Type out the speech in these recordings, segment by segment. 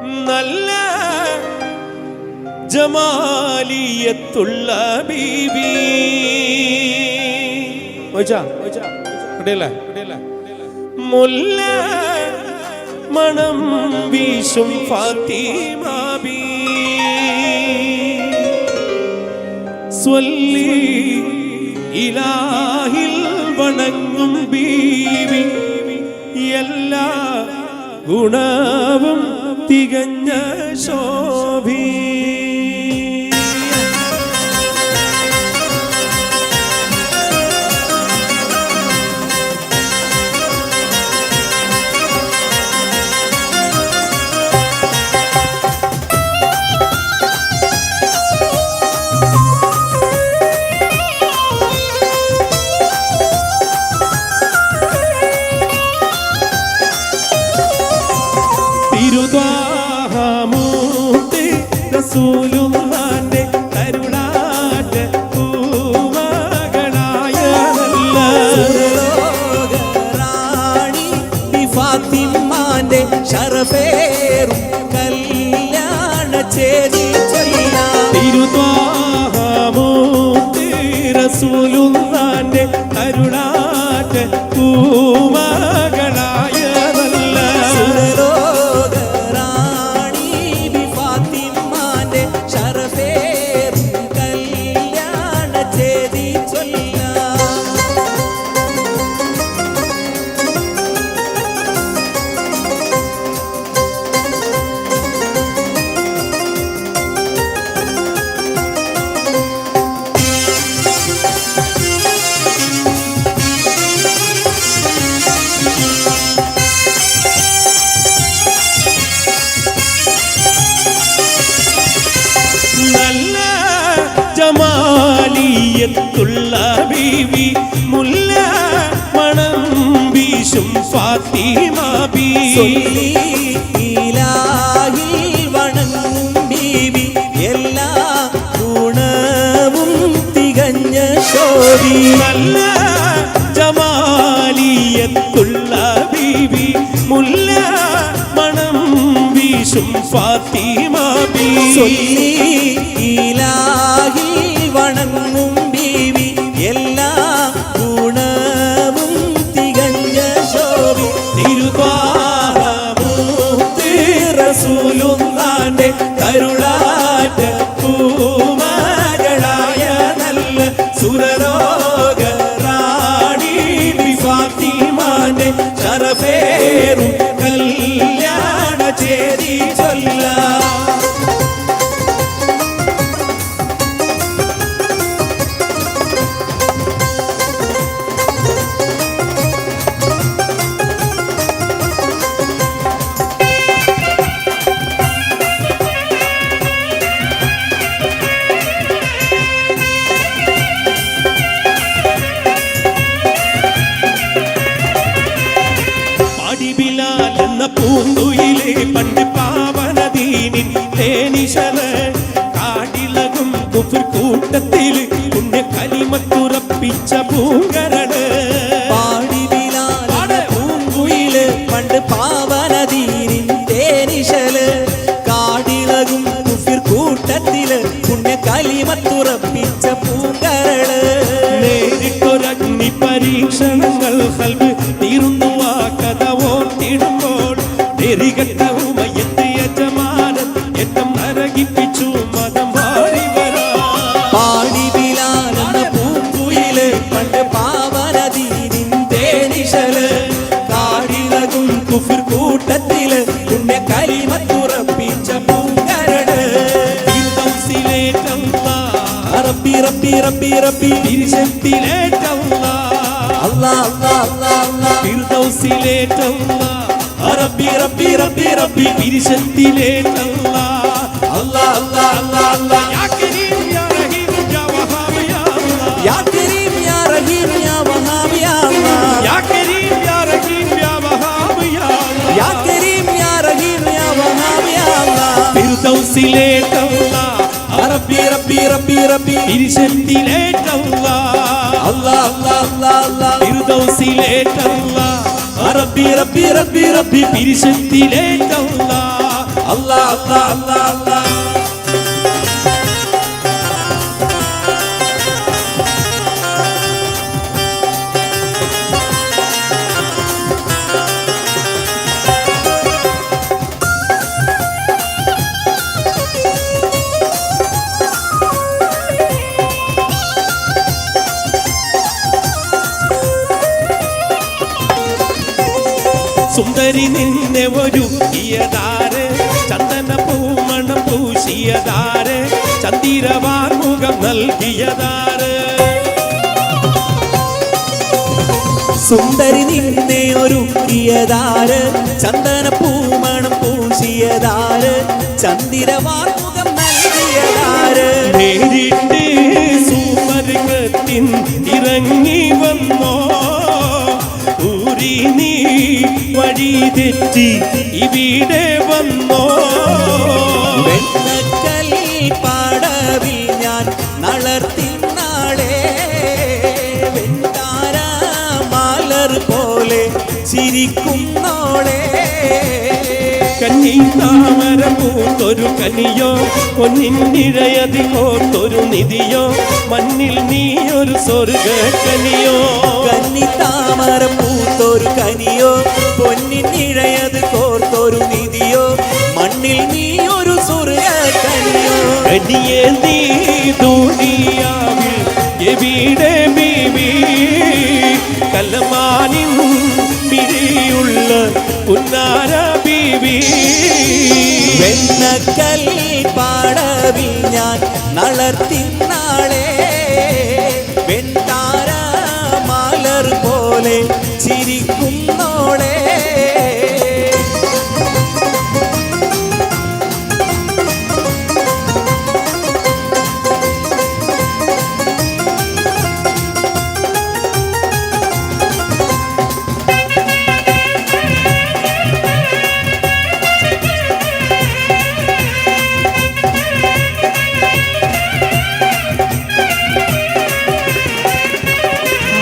നല്ല ജമാലിയത്തുള്ള ബീബി. മുല്ല മണം വീശും ഫാത്തിമ ബീ. സ്വല്ലി ഇലാഹിൽ വണങ്ങും ബീവി. എല്ലാ ഗുണവും തികഞ്ഞ ശോഭി. തിരുദ്വാഹമൂർത്തി റസൂലുള്ളാന്റെ കരുണാറ്റ പൂമകളായ റാണി ഫാത്തിമാന്റെ ശറഫേറും കല്യാണ ചേരി ചൊല്ലാം. തിരുദ്വാഹമൂർത്തി റസൂലുള്ളാന്റെ കരുണാറ്റ പൂമകളായ ജമാലിയത്തുള്ള ബീവി. മുല്ല മണം വീശും ഫാത്തിമ ബീ. ഇലാഹിൽ വണങ്ങും ബീവി. എല്ലാ ഗുണവും തികഞ്ഞ ശോഭി. നല്ല ജമാലിയത്തുള്ള ബീവി. മുല്ല മണം വീശും ഫാത്തിമ ബീ. ഇലാഹിൽ വണങ്ങും ബീവി. എല്ലാ ഗുണവും തികഞ്ഞ ശോഭി. തിരുദ്വാഹമൂർത്തി റസൂലുള്ളാന്റെ കരുണാറ്റ പൂമകളായ നല്ല സുരലോക റാണി ഫാത്തിമാന്റെ ശറഫേറും കല്യാണ ചേരി ചൊല്ലാം. പൂന്തുയിലെ പണ്ട് പാവനദീനിൻ തേനിശല് കാടിലകും കുഫർ കൂട്ടത്തിൽ പുണ്യ കലിമത്തുറപ്പിച്ച പൂങ്കരണ്. പാടിവിലാലെ പൂങ്കുയില് പണ്ട് പാവനദീനിൻ തേനിശല് കാടിലകും കുഫർ കൂട്ടത്തില് പുണ്യ കലിമത്തുറപ്പിച്ച പൂങ്കരണ്. നേരിട്ടൊരഗ്നി പരീക്ഷണങ്ങൾ കൽബ് തീർന്നു ആ കഥ ഓർത്തിടുമ്പോൾ യജമാനൻ എത്തം നരകിപ്പിച്ചു മതം വാഴി വരാ. പാടിവിലാലെന്ന പൂങ്കുയില് പണ്ട് പാവനദീനിൻ തേനിശല് കാടിലകും കുഫർ കൂട്ടത്തില് പുണ്യ കലിമത്തുറപ്പിച്ച പൂങ്കരട്. റബ്ബി റബ്ബി റബ്ബി റബ്ബി തിരുശക്തിയിലേറ്റല്ലാ. അല്ലാഹ് അല്ലാഹ് അല്ലാഹ് അല്ലാഹ് ഫിർദൗസിലേറ്റല്ലാ. റബ്ബി റബ്ബി റബ്ബി റബ്ബി തിരുശക്തിയിലേറ്റല്ലാ. അല്ലാഹ് അല്ലാഹ് അല്ലാഹ് അല്ലാഹ്. യാ കരീം യാ റഹീം യാ വഹാബ് യാ അല്ലാഹ്. യാ കരീം യാ റഹീം യാ വഹാബ് യാ അല്ലാഹ്. യാ കരീം യാ റഹീം യാ വഹാബ് യാ അല്ലാഹ്. യാ കരീം യാ റഹീം യാ വഹാബ് യാ അല്ലാഹ്. ഫിർദൗസിലേറ്റല്ലാ. റബ്ബി റബ്ബി റബ്ബി റബ്ബി തിരുശക്തിയിലേറ്റല്ലാ. അല്ലാഹ് അല്ലാഹ് അല്ലാഹ് അല്ലാഹ്. ഫിർദൗസിലേറ്റല്ലാ. റബ്ബി റബ്ബി റബ്ബി റബ്ബി തിരുശക്തിയിലേറ്റല്ലാ. അല്ലാ അല്ലാ അല്ലാ അല്ലാ. സുന്ദരി നിന്നെ ഒരുക്കിയതാര്, ചന്ദന പൂമണം പൂശിയതാര്, ചന്ദിരവാർമുഖം നൽകിയതാര്. സുന്ദരി നിന്നെ ഒരുക്കിയതാര്, ചന്ദന പൂമണം പൂശിയതാര്, ചന്ദിരവാർമുഖം നൽകിയതാര്. നേരിട്ട് സുവർഗത്തിൻ ഇറങ്ങി വന്നോ, ഊരി നീ വഴി തെറ്റി ഇവിടെ വന്നോ. വെണ്ണക്കൽ പാടവിൽ ഞാൻ നളർത്തിനാളെ, വെണ്ടാര മാലർ പോലെ ചിരിക്കുന്നോളെ. കന്നി താമര പൂത്തൊരു കനിയോ, പൊന്നിനിഴയതി കോർത്തൊരു നിധിയോ, മണ്ണിൽ നീ ഒരു സ്വർഗ കനിയോ. കന്നി താമര പൂത്തൊരു കനിയോ, പൊന്നിനിഴയത് കോർത്തൊരു നിധിയോ, മണ്ണിൽ നീ ഒരു സ്വർഗ കനിയോ. കനിയെ നീ ദുനിയാവിൽ എവിടെ ബീവി, കലമാനിൻ മിഴിയുള്ള പുന്നാര ബീവി. വെണ്ണക്കൽ പാടവിൽ ഞാൻ നളർത്തിനാളെ, വെണ്ടാര മാലർ പോലെ ചിരിക്കുന്നോളെ.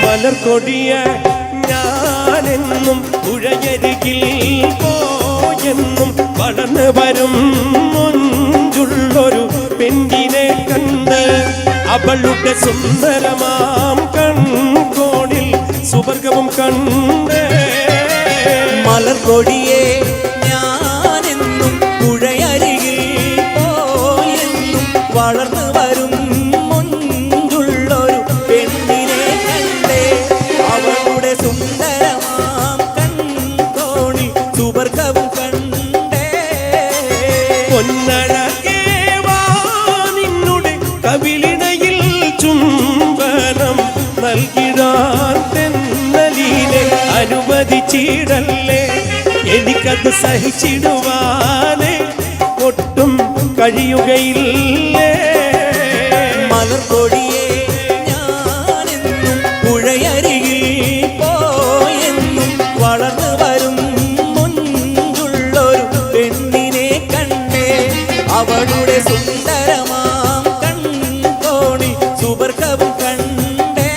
മലർക്കൊടിയ ഞാനെന്നും പുഴയരികിൽ പോയെന്നും വളർന്നു വരും മുഞ്ചുള്ളൊരു പെണ്ണിനെ കണ്ട്, അവളുടെ സുന്ദരമാം കൺകോണിൽ സുവർഗവും കണ്ട്. മലർക്കൊടിയെ ഞാനെന്നും പുഴയരികിൽ പോയെന്നും വളർന്നു വരും മുഞ്ചുള്ളൊരു പെണ്ണിനെ കണ്ടേ, അവളുടെ സുന്ദരമാം കൺകോണിൽ സുവർഗവും കണ്ടേ. പൊന്നഴകേ വാ നിന്നുടെ കവിളിണയിൽ ചുംബനം നൽകിടാൻ തെന്നലിനെ അനുവദിച്ചിടല്ലേ, എനിക്കത് സഹിച്ചിടുവാനേ ഒട്ടും കഴിയുകയില്ലേ. മലർക്കൊടിയെ ഞാനെന്നും പുഴയരികിൽ പോയെന്നും വളർന്നു വരും മുഞ്ചുള്ളൊരു പെണ്ണിനെ കണ്ടേ, അവളുടെ സുന്ദരമാം കൺകോണി സുവർഗവും കണ്ടേ.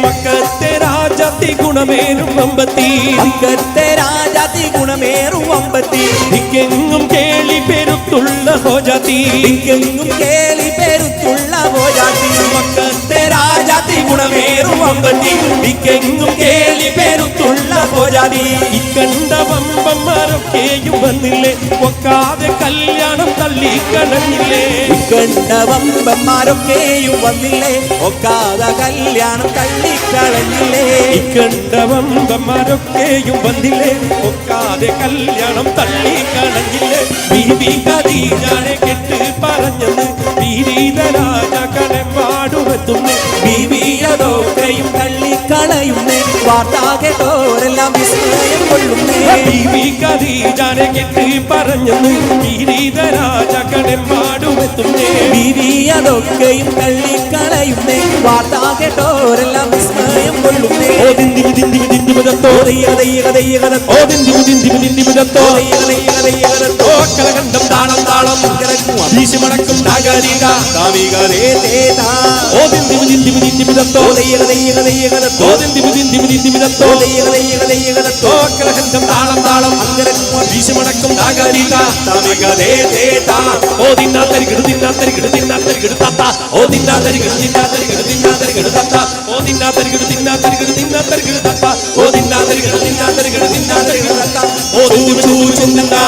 മക്കത്തെ രാജാത്തി ഗുണമേറും അമ്പത്തി, മക്കത്തെ രാജാതി ഗുണമേറും അമ്പത്തി, ദിക്കെങ്ങും കേളി പെരുത്തുള്ള ഹോജാത്തി, ദിക്കെങ്ങും കേളി പെരുത്തുള്ള ഹോജാത്തി. മക്കത്തെ രാജാത്തി ഗുണമേറും അമ്പത്തി, ദിക്കെങ്ങും കേളി പെരുത്തുള്ള ഹോജാതി. ഇക്കണ്ട വമ്പന്മാരൊക്കെയും വന്നില്ലേ, ഒക്കാതെ കല്യാണം തള്ളിക്കളഞ്ഞില്ലേ. കണ്ട വമ്പന്മാരൊക്കെയും വന്നില്ലേ, ഒക്കാതെ കല്യാണം തള്ളിക്കളഞ്ഞില്ലേ. ഇക്കണ്ട വമ്പന്മാരൊക്കെയും വന്നില്ലേ, ഒക്കാതെ കല്യാണം തള്ളിക്കളഞ്ഞില്ലേ. ബീബി ഖദീജയെ കെട്ട് പറഞ്ഞത് ബീരീത രാജാക്കളെ പാടുവെത്തുന്നു, ബീവിയതൊക്കെയും തള്ളിക്കളയുന്നേ, വാർത്ത കേട്ടോരെല്ലാം വിസ്മയം കൊള്ളുന്നേ. ബീബി ഖദീജയെ കെട്ട് പറഞ്ഞത് ബീരീത രാജാക്കളെ പാടുവെത്തുന്നേ. ബീവിയതൊക്കെയും തള്ളിക്കളയുന്നേ, വാർത്ത കേട്ടോരെല്ലാം വിസ്മയം കൊള്ളുന്നേ. ഓ ദിന്ദിമി ദിന്ദിമി ദിന്ദിമിതത്തോ, ഓ ദിന്ദിമി ദിന്ദിമി ദിന്ദിമിതത്തോ, ഓ കലകണ്ഠം താളം താളം വീശിമടക്കും നാഗരിക താവികരേ തേതാ. ഓ ദിന്ദിമി ദിന്ദിമി ദിന്ദിമിതത്തോ, ഓ ദിന്ദിമി ദിന്ദിമി ദിന്ദിമിതത്തോ, ഓ കലകണ്ഠം താളം താളം വീശിമടക്കും വരിക്കും തകരിക തമിക ദേ ദേ താ ഓ ദിന്നാ തരികിട ദിന്നാ തരികിട ദിന്നാ തരികിട തത്ത ഓ ദിന്നാ തരികിട ദിന്നാ തരികിട ദിന്നാ തരികിട തത്ത ഓ ദിന്നാ തരികിട ദിന്നാ തരികിട ദിന്നാ തരികിട തത്ത ഓ ദിന്നാ തരികിട ദിന്നാ തരികിട ദിന്നാ തരികിട തത്ത ഓ ചൂ ചൂ ചുണ്ടാ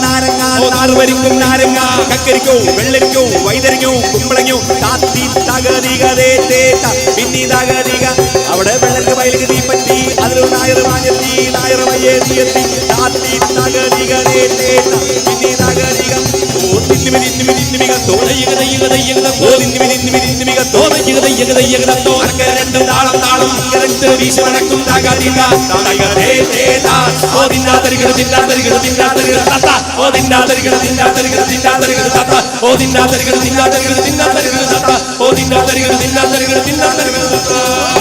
നാരങ്ങ നാറ് വരിക്കും നാരങ്ങ കക്കരിക്കോ വെള്ളരിക്കോ വൈതരിക്കോ കുമ്പളങ്ങോ താത്തി തകരിക ദേ ദേ താ പിന്നി തകരിക അവിടെ വെള്ളക്ക് വയലിക്ക് തീപ്പറ്റി അതിലൊരു നായർ വാഞ്ഞെത്തി നായർ വയ്യെത്തി താത്തി തകരിക ദേ ദേ താ പിന്നി തകരിക ഓ തിന്നിമിക തോനയിക ദയ്യക ദയ്യക ഓ തിന്നിമിക തോനയിക ദയ്യക ദയ്യക തോ അനക്ക രണ്ടും താളം താളം രണ്ട് വീശി നടക്കും തകരിക തകരിക ദേ താ ഓ ദിന്നാ തരികിട ദിന്നാ തരികിട ദിന്നാ തരികിട തത്ത ഓ ദിന്നാ തരികിട ദിന്നാ തരികിട ദിന്നാ തരികിട തത്ത ഓ ദിന്നാ തരികിട ദിന്നാ തരികിട ദിന്നാ തരികിട തത്ത ഓ ദിന്നാ തരികിട ദിന്നാ തരികിട ദിന്നാ തരികിട തത്ത